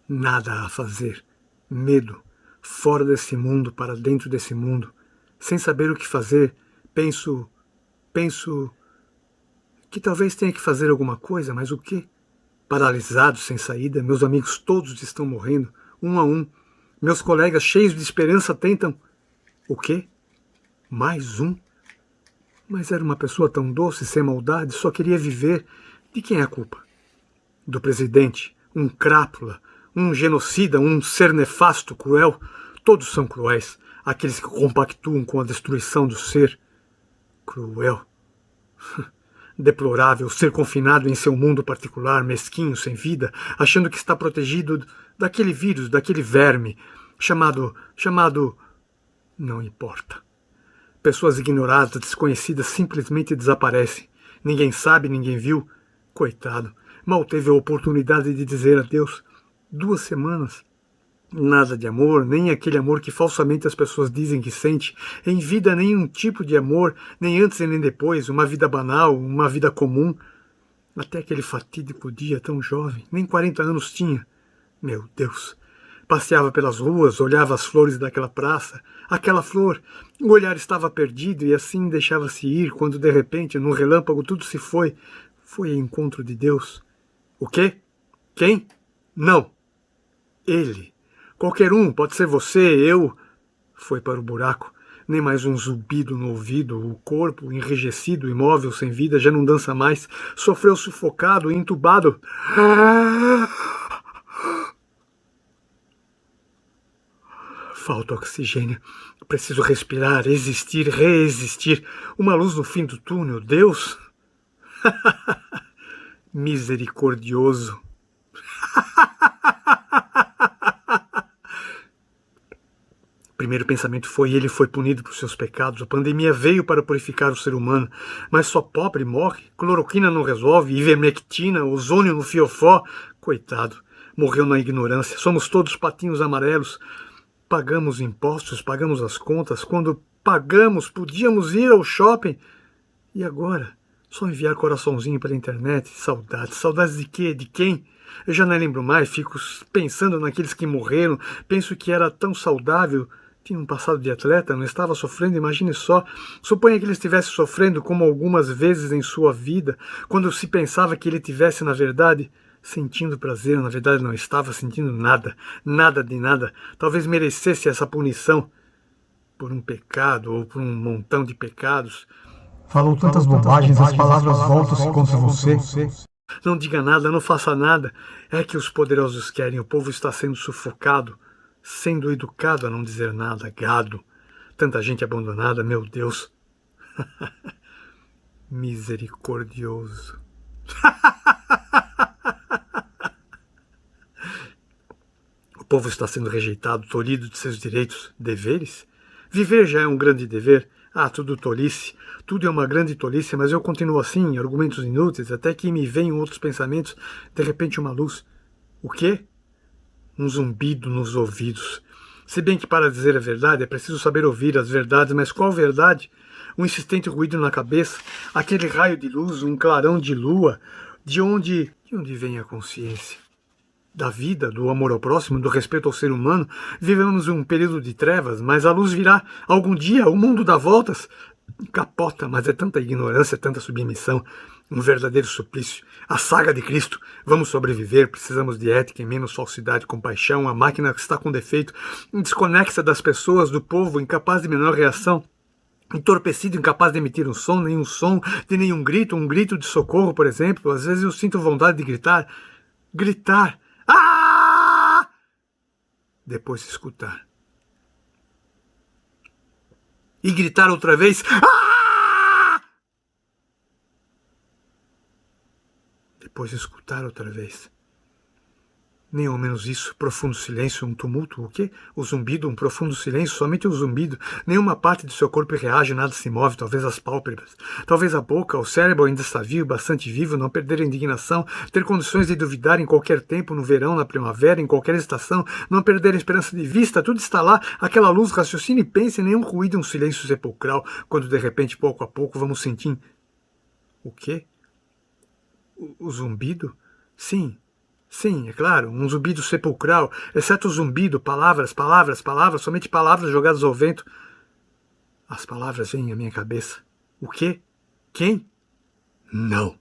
Nada a fazer. Medo. Fora desse mundo, para dentro desse mundo. Sem saber o que fazer, penso que talvez tenha que fazer alguma coisa, mas o quê? Paralisado, sem saída, meus amigos todos estão morrendo, um a um. Meus colegas cheios de esperança tentam... O quê? Mais um? Mas era uma pessoa tão doce, sem maldade, só queria viver. De quem é a culpa? Do presidente, um crápula, um genocida, um ser nefasto, cruel. Todos são cruéis, aqueles que compactuam com a destruição do ser. Cruel. Deplorável ser confinado em seu mundo particular, mesquinho, sem vida, achando que está protegido daquele vírus, daquele verme, chamado... Não importa. Pessoas ignoradas, desconhecidas, simplesmente desaparecem. Ninguém sabe, ninguém viu. Coitado, mal teve a oportunidade de dizer adeus. 2 semanas. Nada de amor, nem aquele amor que falsamente as pessoas dizem que sente. Em vida, nenhum tipo de amor, nem antes e nem depois. Uma vida banal, uma vida comum. Até aquele fatídico dia tão jovem, nem 40 anos tinha. Meu Deus! Passeava pelas ruas, olhava as flores daquela praça. Aquela flor, o olhar estava perdido e assim deixava-se ir, quando de repente, num relâmpago, tudo se foi. Foi ao encontro de Deus. O quê? Quem? Não. Ele. Qualquer um, pode ser você, eu. Foi para o buraco. Nem mais um zumbido no ouvido, o corpo, enrijecido, imóvel, sem vida, já não dança mais. Sofreu sufocado, entubado. Falta oxigênio. Preciso respirar, existir, reexistir. Uma luz no fim do túnel. Deus? Misericordioso. O primeiro pensamento foi: ele foi punido por seus pecados. A pandemia veio para purificar o ser humano. Mas só pobre morre. Cloroquina não resolve. Ivermectina, ozônio no fiofó. Coitado. Morreu na ignorância. Somos todos patinhos amarelos. Pagamos impostos, pagamos as contas. Quando pagamos, podíamos ir ao shopping. E agora? Só enviar coraçãozinho pela internet. Saudades. Saudades de quê? De quem? Eu já não lembro mais. Fico pensando naqueles que morreram. Penso que era tão saudável. Tinha um passado de atleta, não estava sofrendo, imagine só. Suponha que ele estivesse sofrendo como algumas vezes em sua vida, quando se pensava que ele tivesse, na verdade, sentindo prazer, na verdade não estava sentindo nada, nada de nada. Talvez merecesse essa punição por um pecado ou por um montão de pecados. Falou tantas bobagens, as palavras voltam-se contra você. Não diga nada, não faça nada. É que os poderosos querem, o povo está sendo sufocado, sendo educado a não dizer nada, gado. Tanta gente abandonada, meu Deus. Misericordioso. O povo está sendo rejeitado, tolhido de seus direitos, deveres. Viver já é um grande dever. Ah, tudo tolice. Tudo é uma grande tolice, mas eu continuo assim, argumentos inúteis, até que me venham outros pensamentos, de repente uma luz. O quê? Um zumbido nos ouvidos. Se bem que, para dizer a verdade, é preciso saber ouvir as verdades, mas qual verdade? Um insistente ruído na cabeça, aquele raio de luz, um clarão de lua. De onde vem a consciência? Da vida, do amor ao próximo, do respeito ao ser humano. Vivemos um período de trevas, mas a luz virá. Algum dia o mundo dá voltas. Capota, mas é tanta ignorância, tanta submissão. Um verdadeiro suplício. A saga de Cristo. Vamos sobreviver, precisamos de ética e menos falsidade, compaixão. A máquina que está com defeito, desconexa das pessoas, do povo, incapaz de menor reação. Entorpecido, incapaz de emitir um som, nenhum som, de nenhum grito, um grito de socorro, por exemplo. Às vezes eu sinto vontade de gritar. Gritar. Ah! Depois escutar. E gritar outra vez. Ah! Depois escutar outra vez. Nem ao menos isso, profundo silêncio, um tumulto, o quê? O zumbido, um profundo silêncio, somente o zumbido. Nenhuma parte do seu corpo reage, nada se move, talvez as pálpebras, talvez a boca, o cérebro ainda está vivo, bastante vivo, não perder a indignação, ter condições de duvidar em qualquer tempo, no verão, na primavera, em qualquer estação, não perder a esperança de vista, tudo está lá, aquela luz, raciocina e pense, nenhum ruído, um silêncio sepulcral, quando de repente, pouco a pouco, vamos sentir... O quê? O zumbido? Sim. Sim, é claro, um zumbido sepulcral, exceto o zumbido, palavras, palavras, palavras, somente palavras jogadas ao vento. As palavras vêm à minha cabeça. O quê? Quem? Não.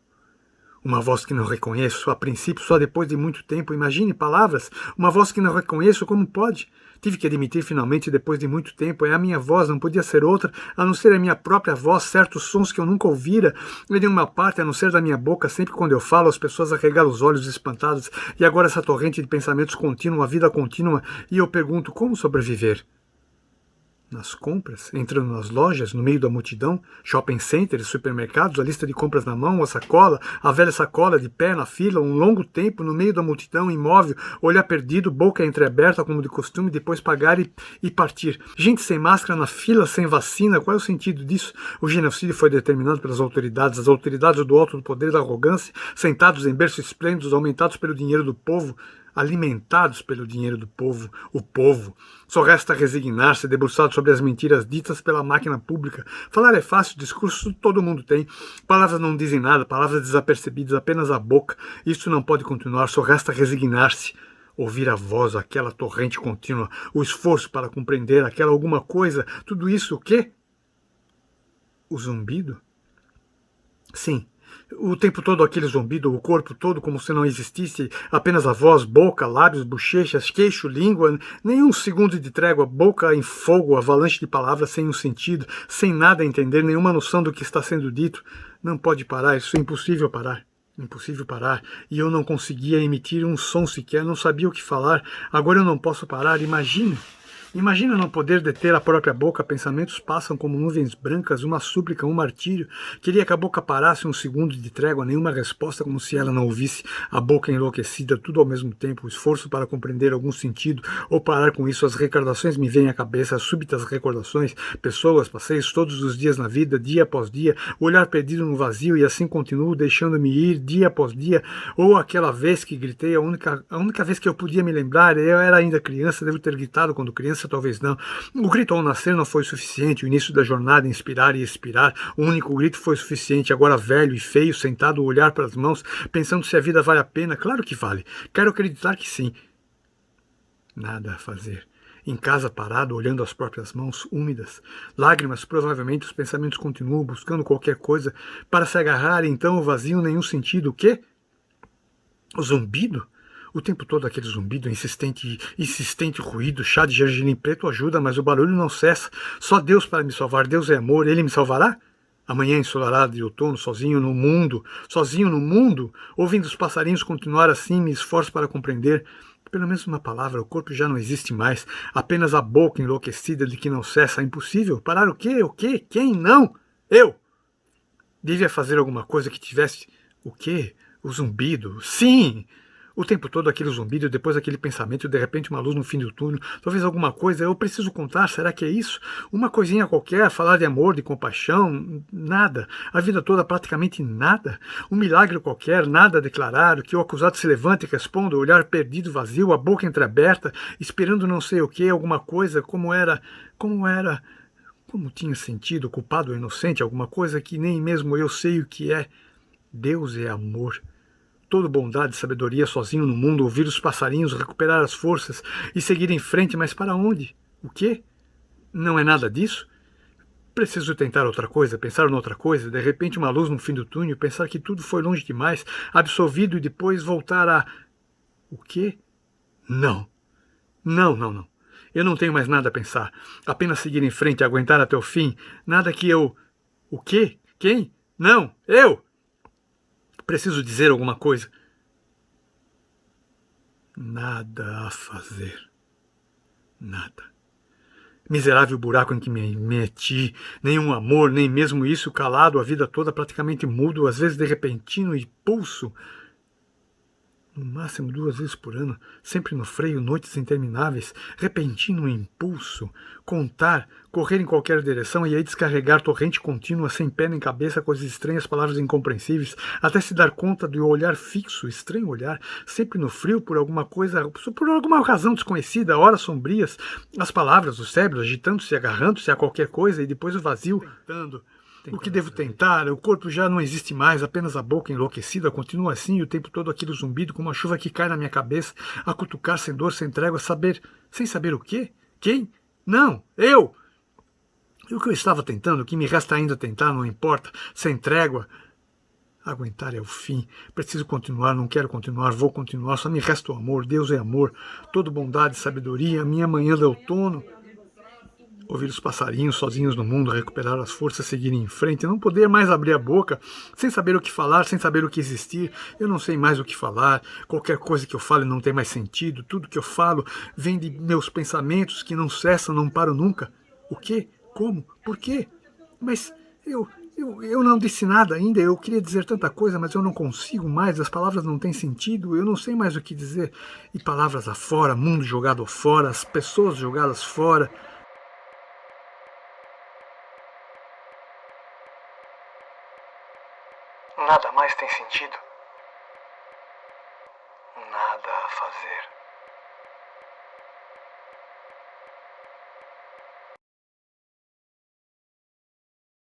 Uma voz que não reconheço, a princípio, só depois de muito tempo. Imagine palavras. Uma voz que não reconheço, como pode? Tive que admitir finalmente, depois de muito tempo, é a minha voz, não podia ser outra, a não ser a minha própria voz, certos sons que eu nunca ouvira, de nenhuma parte, a não ser da minha boca, sempre quando eu falo, as pessoas arregalam os olhos espantadas, e agora essa torrente de pensamentos contínua, a vida contínua, e eu pergunto, como sobreviver? Nas compras, entrando nas lojas, no meio da multidão, shopping centers, supermercados, a lista de compras na mão, a sacola, a velha sacola de pé na fila, um longo tempo no meio da multidão, imóvel, olhar perdido, boca entreaberta como de costume, depois pagar e partir. Gente sem máscara na fila, sem vacina, qual é o sentido disso? O genocídio foi determinado pelas autoridades, as autoridades do alto do poder da arrogância, sentados em berços esplêndidos, aumentados pelo dinheiro do povo, alimentados pelo dinheiro do povo, o povo. Só resta resignar-se, debruçado sobre as mentiras ditas pela máquina pública. Falar é fácil, discurso todo mundo tem. Palavras não dizem nada, palavras desapercebidas, apenas a boca. Isso não pode continuar, só resta resignar-se. Ouvir a voz, aquela torrente contínua, o esforço para compreender aquela alguma coisa, tudo isso o quê? O zumbido? Sim. O tempo todo aquele zumbido, o corpo todo como se não existisse, apenas a voz, boca, lábios, bochechas, queixo, língua, nenhum segundo de trégua, boca em fogo, avalanche de palavras sem um sentido, sem nada a entender, nenhuma noção do que está sendo dito. Não pode parar, isso é impossível parar. Impossível parar, e eu não conseguia emitir um som sequer, não sabia o que falar, agora eu não posso parar, imagine. Imagina não poder deter a própria boca, pensamentos passam como nuvens brancas, uma súplica, um martírio. Queria que a boca parasse um segundo de trégua, nenhuma resposta, como se ela não ouvisse. A boca enlouquecida, tudo ao mesmo tempo, o esforço para compreender algum sentido, ou parar com isso. As recordações me vêm à cabeça, as súbitas recordações, pessoas, passeios todos os dias na vida, dia após dia, o olhar perdido no vazio, e assim continuo, deixando-me ir, dia após dia, ou aquela vez que gritei, a única vez que eu podia me lembrar, eu era ainda criança, devo ter gritado quando criança, talvez não. O grito ao nascer não foi suficiente, o início da jornada, inspirar e expirar, o único grito foi suficiente, agora velho e feio, sentado, o olhar para as mãos, pensando se a vida vale a pena, claro que vale, quero acreditar que sim. Nada a fazer. Em casa parado, olhando as próprias mãos úmidas, lágrimas, provavelmente os pensamentos continuam buscando qualquer coisa para se agarrar, e então o vazio, nenhum sentido, o quê? O zumbido? O tempo todo aquele zumbido, insistente ruído, chá de gergelim preto ajuda, mas o barulho não cessa. Só Deus para me salvar. Deus é amor, Ele me salvará? Amanhã ensolarada de outono, sozinho no mundo, ouvindo os passarinhos continuar assim, me esforço para compreender. Pelo menos uma palavra, o corpo já não existe mais, apenas a boca enlouquecida de que não cessa. Impossível. Parar o quê? O quê? Quem? Não! Eu! Devia fazer alguma coisa que tivesse... O quê? O zumbido? Sim! O tempo todo aquele zumbido, depois aquele pensamento, de repente uma luz no fim do túnel, talvez alguma coisa, eu preciso contar, será que é isso? Uma coisinha qualquer, falar de amor, de compaixão, nada. A vida toda praticamente nada. Um milagre qualquer, nada a declarar, que o acusado se levante e responda, o olhar perdido, vazio, a boca entreaberta, esperando não sei o que, alguma coisa, como tinha sentido, culpado ou inocente, alguma coisa que nem mesmo eu sei o que é. Deus é amor. Toda bondade e sabedoria sozinho no mundo, ouvir os passarinhos, recuperar as forças e seguir em frente, mas para onde? O quê? Não é nada disso? Preciso tentar outra coisa, pensar noutra coisa, de repente uma luz no fim do túnel, pensar que tudo foi longe demais, absolvido e depois voltar a... O quê? Não. Não. Eu não tenho mais nada a pensar, apenas seguir em frente e aguentar até o fim, nada que eu... O quê? Quem? Não, eu! Preciso dizer alguma coisa. Nada a fazer. Nada. Miserável buraco em que me meti, nenhum amor, nem mesmo isso, calado a vida toda, praticamente mudo, às vezes de repentino impulso. No máximo 2 vezes por ano, sempre no freio, noites intermináveis, repentino impulso, contar, correr em qualquer direção e aí descarregar torrente contínua, sem pé nem cabeça, coisas estranhas, palavras incompreensíveis, até se dar conta do olhar fixo, estranho olhar, sempre no frio por alguma coisa, por alguma razão desconhecida, horas sombrias, as palavras, o cérebro agitando-se, agarrando-se a qualquer coisa e depois o vazio, O que devo tentar? O corpo já não existe mais, apenas a boca enlouquecida continua assim, o tempo todo aquele zumbido, como uma chuva que cai na minha cabeça, a cutucar sem dor, sem trégua, sem saber o quê? Quem? Não, eu! E o que eu estava tentando, o que me resta ainda tentar, não importa, sem trégua. Aguentar é o fim. Preciso continuar, não quero continuar, vou continuar. Só me resta o amor. Deus é amor. Toda bondade e sabedoria. Minha manhã de outono. Ouvir os passarinhos sozinhos no mundo, recuperar as forças, seguirem em frente. Não poder mais abrir a boca, sem saber o que falar, sem saber o que existir. Eu não sei mais o que falar. Qualquer coisa que eu fale não tem mais sentido. Tudo que eu falo vem de meus pensamentos que não cessam, não param nunca. O quê? Como? Por quê? Mas eu não disse nada ainda, eu queria dizer tanta coisa, mas eu não consigo mais, as palavras não têm sentido, eu não sei mais o que dizer. E palavras afora, mundo jogado fora, as pessoas jogadas fora. Nada mais tem sentido. Nada a fazer.